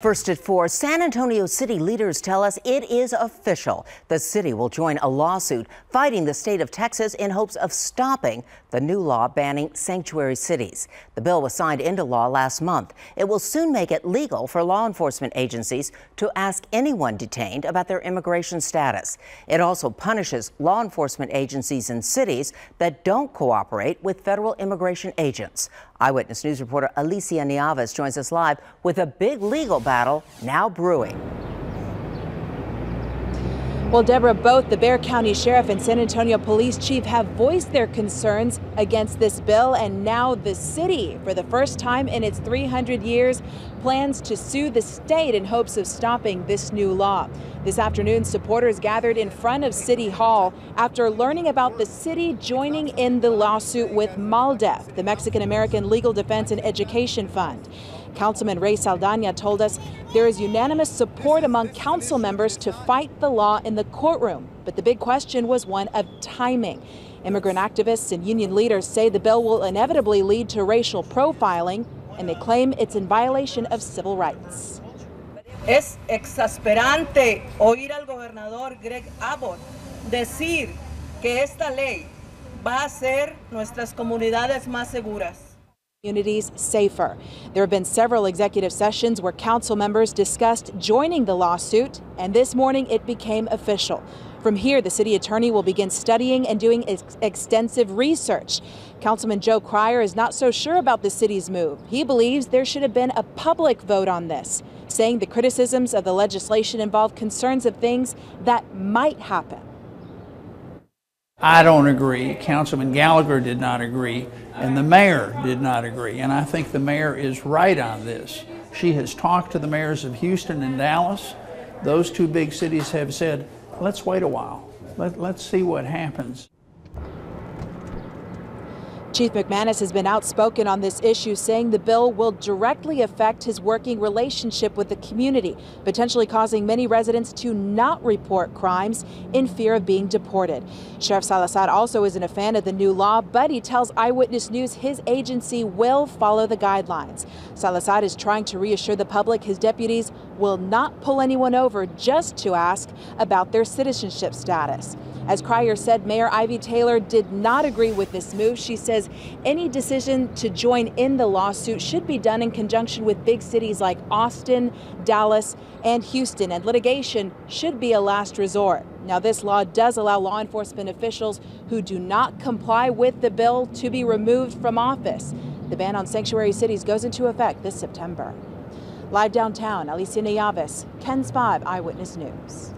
First at 4, San Antonio city leaders tell us it is official. The city will join a lawsuit fighting the state of Texas in hopes of stopping the new law banning sanctuary cities. The bill was signed into law last month. It will soon make it legal for law enforcement agencies to ask anyone detained about their immigration status. It also punishes law enforcement agencies in cities that don't cooperate with federal immigration agents. Eyewitness News reporter Alicia Nieves joins us live with a big legal battle now brewing. Well, Deborah, both the Bexar County Sheriff and San Antonio Police Chief have voiced their concerns against this bill, and now the city, for the first time in its 300 years, plans to sue the state in hopes of stopping this new law. This afternoon, supporters gathered in front of City Hall after learning about the city joining in the lawsuit with MALDEF, the Mexican-American Legal Defense and Education Fund. Councilman Rey Saldaña told us there is unanimous support among council members to fight the law in the courtroom. But the big question was one of timing. Immigrant activists and union leaders say the bill will inevitably lead to racial profiling, and they claim it's in violation of civil rights. Es exasperante oír al gobernador Greg Abbott decir que esta ley va a hacer nuestras comunidades más seguras. Communities safer. There have been several executive sessions where council members discussed joining the lawsuit, and this morning it became official. From here, the city attorney will begin studying and doing extensive research. Councilman Joe Cryer is not so sure about the city's move. He believes there should have been a public vote on this, saying the criticisms of the legislation involve concerns of things that might happen. I don't agree. Councilman Gallagher did not agree, and the mayor did not agree. And I think the mayor is right on this. She has talked to the mayors of Houston and Dallas. Those two big cities have said, let's wait a while. Let's see what happens. Chief McManus has been outspoken on this issue, saying the bill will directly affect his working relationship with the community, potentially causing many residents to not report crimes in fear of being deported. Sheriff Salazar also isn't a fan of the new law, but he tells Eyewitness News his agency will follow the guidelines. Salazar is trying to reassure the public his deputies will not pull anyone over just to ask about their citizenship status. As Cryer said, Mayor Ivy Taylor did not agree with this move. She says any decision to join in the lawsuit should be done in conjunction with big cities like Austin, Dallas, and Houston, and litigation should be a last resort. Now, this law does allow law enforcement officials who do not comply with the bill to be removed from office. The ban on sanctuary cities goes into effect this September. Live downtown, Alicia Nieves, KENS 5 Eyewitness News.